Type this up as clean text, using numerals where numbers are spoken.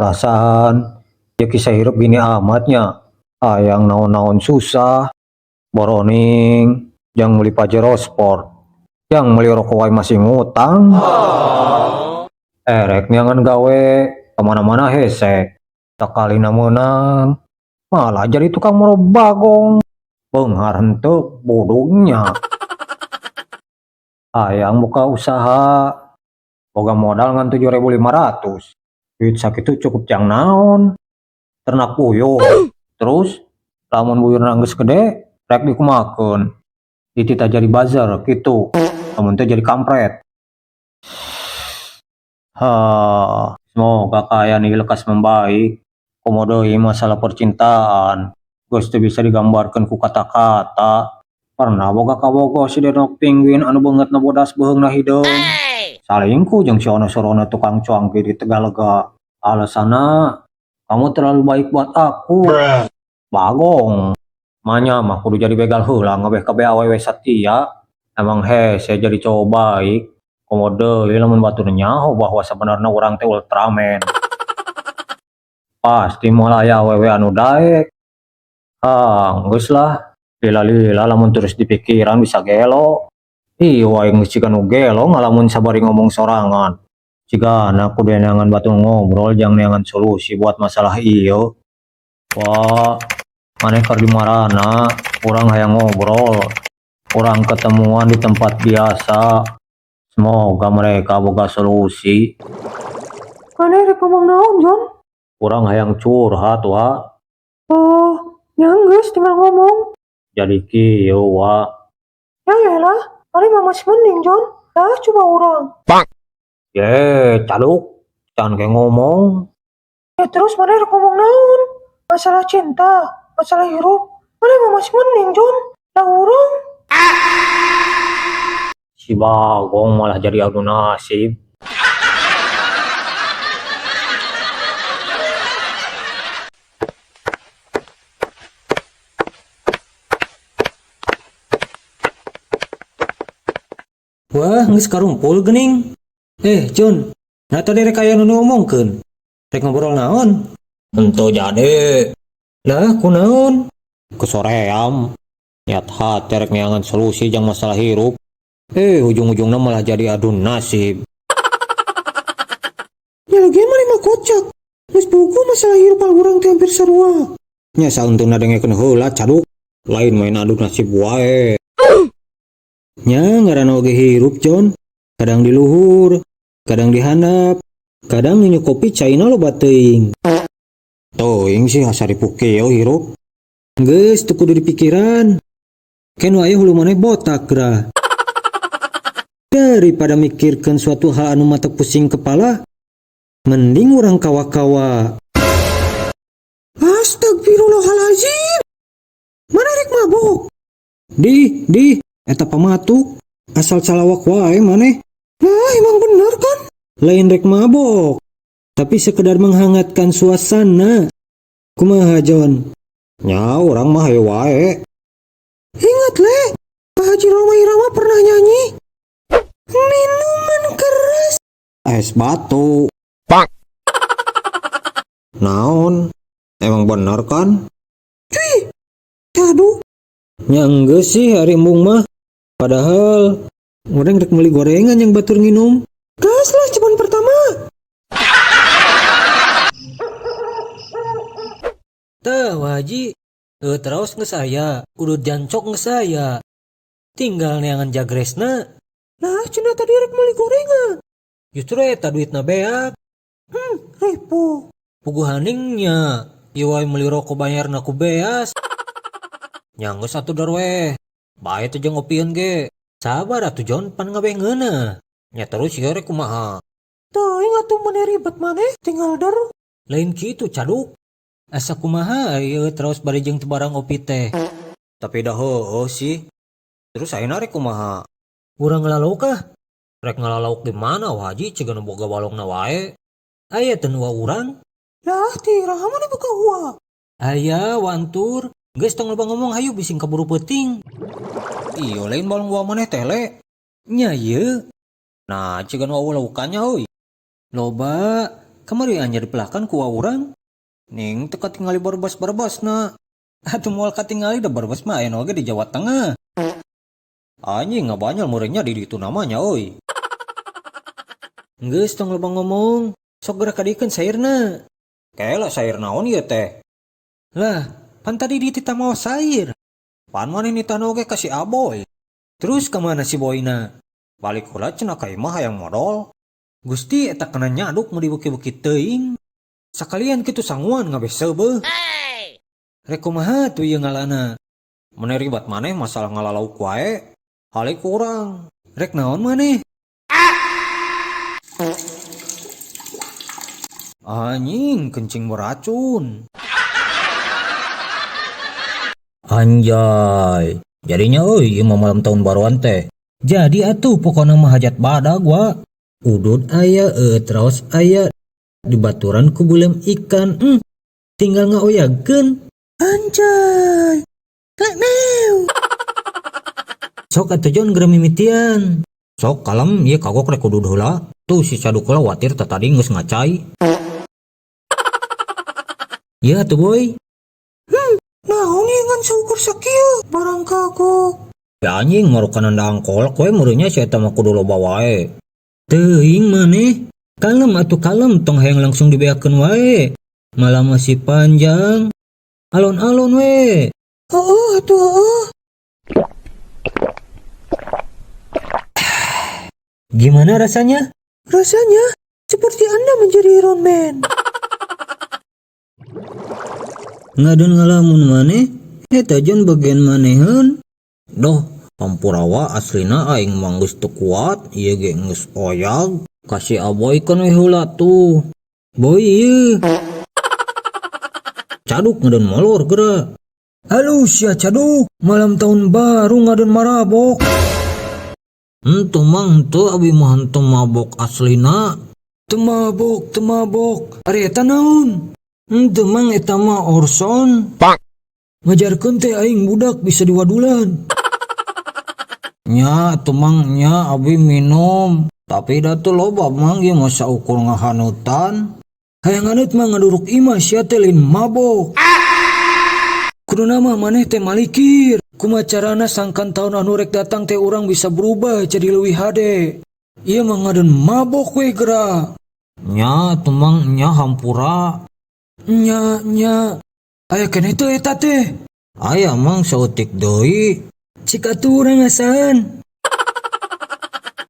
Perasaan ya kisah hidup gini amatnya. Yang naon-naon susah, boroning, yang beli Pajero Sport, yang beli rokok wae masih ngutang. Erek nyangan gawe kemana-mana hese. Sekali menang, malah jadi tukang merobagong. Benghar henteu bodohnya. Hayang buka usaha, boga modal ngan 7.500. Duit sakitu cukup jang naon. Ternak puyuh. Terus lamun buyur nanggeus gede, rek dikumakeun. Ditita jadi bazar gitu. Lamun teh jadi kampret. Semoga kaya nih lekas membaik. Komodoi masalah percintaan. Geus teu bisa digambarkeun ku kata-kata. Pernah boga kabogo si denok pingguin anu beungeutna bodas beheungna hideung. Salingkuh jeung si ono-sorona tukang cuangki di Tegalega. Alasanna, kamu terlalu baik buat aku. Bagong. Manya mah kudu jadi begal heula ngabeh kabeh awewe satia. Emang hese jadi cowok baik. Komodo lamun batur nyaho bahwa sebenarnya orang teh Ultraman. Pasti moal aya awewe anu daek. Geus lah. Lila-lila lamun terus dipikiran bisa gelo. Wae geus ciga nu gelo ngalamun sabari ngomong sorangan. Cigana kudu neangan batu ngobrol jang neangan solusi buat masalah ieu. Wah, maneh keur di marana, urang hayang ngobrol. Urang ketemuan di tempat biasa. Semoga mereka boga solusi. Maneh rek ngomong naon, Jon? Urang hayang curhat, wa. Oh, nya geus tinggal ngomong. Jadi kieu, wa. Ya elah, maneh mah masih mending, Jon. Dah coba urang. Caduk. Jangan kayak ngomong. Ya terus maneh rek ngomong naon? Masalah cinta, masalah hirup. Maneh mah masih mending, Jon. Dah urang. Si Bagong malah jadi adu nasib. Wah, geus karumpul geuning. Jon, nah tadi rek aya nu ngomongkeun. Rek ngobrol naon? Henteu jadi. Lah, kunaon? Kesoream. Niat hati rek neangan solusi jang masalah hirup. Ujung-ujungnya malah jadi adu nasib. Ya lagian maneh mah kocak. Geus buku masalah hirup urang teh hampir sarua. Nya saeuntuna dengekeun heula caduk. Lain main adu nasib wae. Nya ngaranna oge hirup, Jon. Kadang di luhur, kadang di handap, kadang nyukupi caina loba teuing. Teuing sih hasari pukeu hirup. Geus teu kudu dipikiran. Ken wae hulu maneh botak gra. Daripada mikirkeun suatu hal anu mata pusing kepala, mending urang kawa-kawa. Astagfirullahalazim. Maneh rek mabok. Di, eta pamatuk. Asal calawak wae maneh. Nah, emang bener kan? Lain rek mabok, tapi sekedar menghangatkan suasana. Kumaha, Jon? Nya orang mah hayu wae. Ingat le, Pak Haji Roma Irama pernah nyanyi. Minuman keras. Es batu. Naon? Emang bener kan? Cuy, aduh. Nya geus sih hari embung mah. Padahal urang rek meuli gorengan yang batur nginum. Gas lah cuman pertama. Tah, Haji. Terus geus aya, kudu jancok geus aya. Tinggal neangan jagresna. Nah, cenah tadi rek meuli gorengan. Justru eta duitna beak. Repo. Puguh haningnya. Ieu wae meuli rokok bayarna ku beas. Nya geus atuh dar we. Bae teh jeung ngopieun ge. Sabar atuh Jon, pan ngabengeunna. Nya terus ieu rek kumaha? Teuing atuh maneh ribet maneh tinggal dar. Lain kitu caduk. Asa kumaha ieu terus bari jeung teu barang ngopi teh. Tapi dah heueuh sih. Terus ayeuna rek kumaha? Urang ngalauk kah? Rek ngalauk di mana Haji cigana boga walongna wae. Aya teu nu urang? Lah, tiraha maneh buka uang. Aya wantur. Geus tong loba ngomong hayu bising kaburu peuting. Iyo lain balong gua maneh teh le. Nya ieu. Nah, cigan wau laukannya heuy. Loba Kamari anyar dipelakan ku urang. Ning teka tingali barbas-barbas na. Atuh moal katingali da barbas mah aya oge di Jawa Tengah. Anjing ngabanyal murengnya di ditu namanya oi. Geus tong loba ngomong. Sok gerak kadikeun sairna. Kela sair naon ieu teh? Lah, pan tadi di tita mau sair. Pan maneh nitana oge ka si Aboy. Terus kemana si Boyna? Balik heula cenah ka imah hayang modal. Gusti eta kana nyaduk mau dibukit-bukit teuing. Sakalian kitu sanguan ngabeh seubeuh. Rek kumaha tuh ieu ngalana? Maneh ribat maneh masalah ngalalauk wae. Halik urang. Rek naon maneh? Anjing kencing beracun. Anjay. Jadinya euy ieu mah malam tahun baruan teh. Jadi atuh pokona mah hajat badag wa. Udud aya eutros aya di baturan ku bulem ikan. Tinggal ngaoyagkeun. Anjay. Kaneu. Sok atuh Jon geura mimitian. Sok kalem ieu kagok rek udud heula. Tuh si Caduk heula watir tadi geus ngacai. Ya tuh boy. Naon ieu ngan saukur sakieu? Barang kagok. Ya anjing marukan anda angkol kowe meureunnya si eta mah kudu loba wae. Teuing maneh. Kalem atuh kalem tong hayang langsung dibeakeun wae. Malah masih panjang. Alon-alon we. Heeh atuh heeh. Gimana rasanya? Rasanya seperti Anda menjadi Iron Man. Ngadon ngalamun maneh, eta Jon bagian maneheun. Doh, pampurawa aslina aing mah geus teu kuat, ieu ge geus oyag. Kasih Aboy kan we heula tuh. Boy ieu. Caduk ngadon molor geura. Halo sia Caduk, malam tahun baru ngadon marabok. Henteu mang henteu abi mah henteu mabok aslina. Teu mabok. Ari eta naon? Henteu mang eta mah Orson. Ngajarkeun teh aing budak bisa diwadulan. Nya atuh mang nya abi minum. Tapi da teu loba mang ieu mah saukur ngahanutan. Hayang nganeut mah ngaduruk imah sia teh lain mabok. Kuduna mah maneh teh malikir. Kumacarana sangkan tahun anu rek datang teh urang bisa berubah jadi leuwih hade. Ieu mah ngadon mabok we geura. Nya atuh mang nya hampura. Nya. Aya keneh teu eta teh. Aya mang saeutik deui. Cik atuh urang ngasaan.